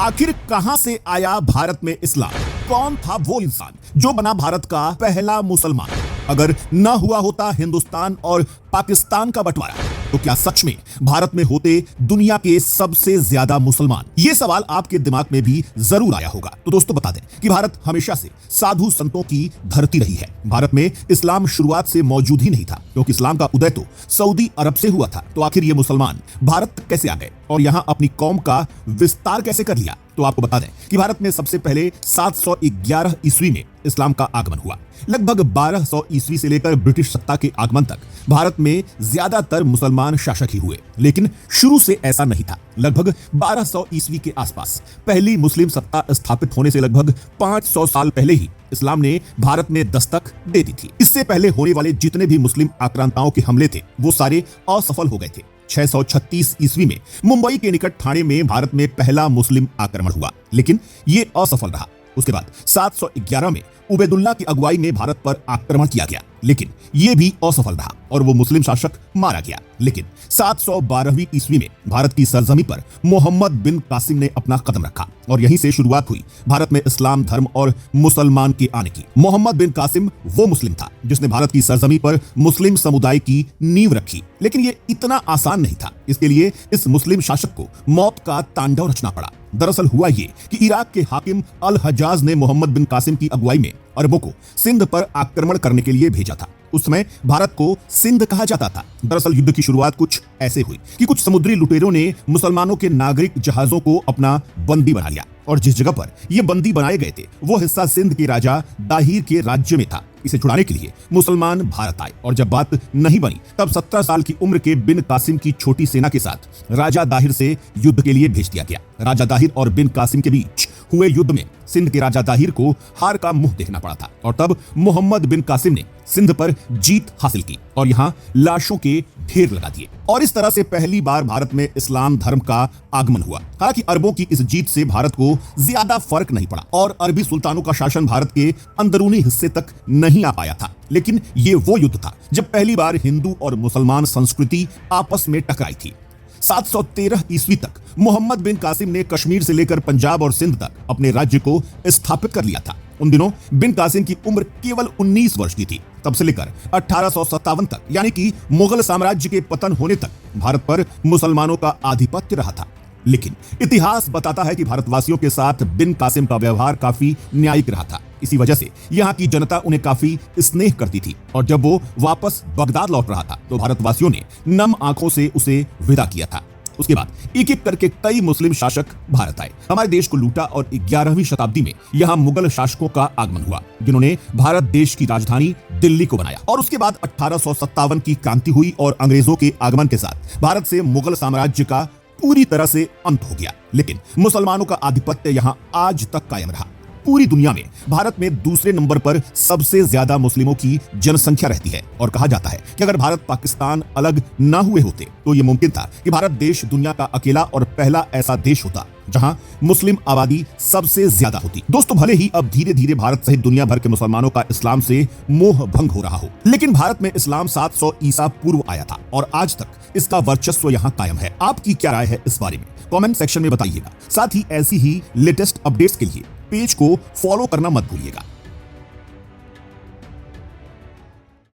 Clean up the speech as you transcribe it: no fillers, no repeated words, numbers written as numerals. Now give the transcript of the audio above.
आखिर कहां से आया भारत में इस्लाम? कौन था वो इंसान जो बना भारत का पहला मुसलमान? अगर ना हुआ होता हिंदुस्तान और पाकिस्तान का बंटवारा, तो क्या सच में भारत में होते दुनिया के सबसे ज्यादा मुसलमान? ये सवाल आपके दिमाग में भी जरूर आया होगा। तो दोस्तों बता दें कि भारत हमेशा से साधु संतों की धरती रही है। भारत में इस्लाम शुरुआत से मौजूद ही नहीं था, क्योंकि इस्लाम का उदय तो सऊदी अरब से हुआ था। तो आखिर ये मुसलमान भारत तक कैसे आ गए और यहां अपनी कौम का विस्तार कैसे कर लिया? तो आपको बता दें कि भारत में सबसे पहले 711 ईस्वी में इस्लाम का आगमन हुआ। लगभग 1200 ईस्वी से लेकर ब्रिटिश सत्ता के आगमन तक भारत में ज्यादातर मुसलमान शासक ही हुए, लेकिन शुरू से ऐसा नहीं था। लगभग 1200 ईस्वी के आसपास पहली मुस्लिम सत्ता स्थापित होने से लगभग 500 साल पहले ही इस्लाम ने भारत में दस्तक दे दी थी। इससे पहले होने वाले जितने भी मुस्लिम आक्रांताओं के हमले थे, वो सारे असफल हो गए थे। 636 ईस्वी में मुंबई के निकट ठाणे में भारत में पहला मुस्लिम आक्रमण हुआ, लेकिन यह असफल रहा। उसके बाद 711 में उबैदुल्ला की अगुवाई में भारत पर आक्रमण किया गया, लेकिन यह भी असफल रहा और वो मुस्लिम शासक मारा गया। लेकिन 712वीं ईस्वी में भारत की सरजमी पर मोहम्मद बिन कासिम ने अपना कदम रखा और यहीं से शुरुआत हुई भारत में इस्लाम धर्म और मुसलमान के आने की। मोहम्मद बिन कासिम वो मुस्लिम था जिसने भारत की सरजमी पर मुस्लिम समुदाय की नींव रखी, लेकिन यह इतना आसान नहीं था। इसके लिए इस मुस्लिम शासक को मौत का तांडव रचना पड़ा। दरअसल हुआ ये कि इराक के हाकिम अल हज्जाज ने मोहम्मद बिन कासिम की अगुवाई में अरबों को सिंध पर आक्रमण करने के लिए भेजा था। उस समय भारत को सिंध कहा जाता था। दरअसल युद्ध की शुरुआत कुछ ऐसे हुई कि कुछ समुद्री लुटेरों ने मुसलमानों के नागरिक जहाजों को अपना बंदी बना लिया और जिस जगह पर ये बंदी बनाए गए थे वो हिस्सा सिंध के राजा दाहिर के राज्य में था। इसे छुड़ाने के लिए मुसलमान भारत आए और जब बात नहीं बनी तब 17 साल की उम्र के बिन कासिम की छोटी सेना के साथ राजा दाहिर से युद्ध के लिए भेज दिया गया। राजा दाहिर और बिन कासिम के बीच हुए युद्ध में सिंध के राजा दाहिर को हार का मुंह देखना पड़ा था और तब मोहम्मद बिन कासिम ने सिंध पर जीत हासिल की और यहाँ लाशों के ढेर लगा दिए और इस तरह से पहली बार भारत में इस्लाम धर्म का आगमन हुआ। हालांकि अरबों की इस जीत से भारत को ज्यादा फर्क नहीं पड़ा और अरबी सुल्तानों का शासन भारत के अंदरूनी हिस्से तक नहीं आ पाया था। लेकिन ये वो युद्ध था जब पहली बार हिंदू और मुसलमान संस्कृति आपस में टकराई थी। 713 ईस्वी तक मोहम्मद बिन कासिम ने कश्मीर से लेकर पंजाब और सिंध तक अपने राज्य को स्थापित कर लिया था। उन दिनों बिन कासिम की उम्र केवल 19 वर्ष की थी। तब से लेकर 1857 तक, यानी कि मुगल साम्राज्य के पतन होने तक भारत पर मुसलमानों का आधिपत्य रहा था। लेकिन इतिहास बताता है कि भारतवासियों के साथ बिन कासिम का व्यवहार काफी न्यायिक रहा था। इसी वजह से यहाँ की जनता उन्हें काफी स्नेह करती थी और जब वो वापस बगदाद लौट रहा था तो भारतवासियों ने नम आंखों से उसे विदा किया था। उसके बाद एक एक करके कई मुस्लिम शासक भारत आए, हमारे देश को लूटा और 11वीं शताब्दी में यहाँ मुगल शासकों का आगमन हुआ जिन्होंने भारत देश की राजधानी दिल्ली को बनाया। और उसके बाद 1857 की क्रांति हुई और अंग्रेजों के आगमन के साथ भारत से मुगल साम्राज्य का पूरी तरह से अंत हो गया। लेकिन मुसलमानों का आधिपत्य यहाँ आज तक कायम रहा। पूरी दुनिया में भारत में दूसरे नंबर पर सबसे ज्यादा मुस्लिमों की जनसंख्या रहती है और कहा जाता है कि अगर भारत पाकिस्तान अलग ना हुए होते तो यह मुमकिन था कि भारत देश दुनिया का अकेला और पहला ऐसा देश होता जहां मुस्लिम आबादी सबसे ज्यादा होती। दोस्तों भले ही अब धीरे धीरे भारत सहित दुनिया भर के मुसलमानों का इस्लाम से मोह भंग हो रहा हो, लेकिन भारत में इस्लाम 700 ईसा पूर्व आया था और आज तक इसका वर्चस्व यहाँ कायम है। आपकी क्या राय है इस बारे में? कमेंट सेक्शन में बताइएगा। साथ ही ऐसी ही लेटेस्ट अपडेट्स के लिए पेज को फॉलो करना मत भूलिएगा।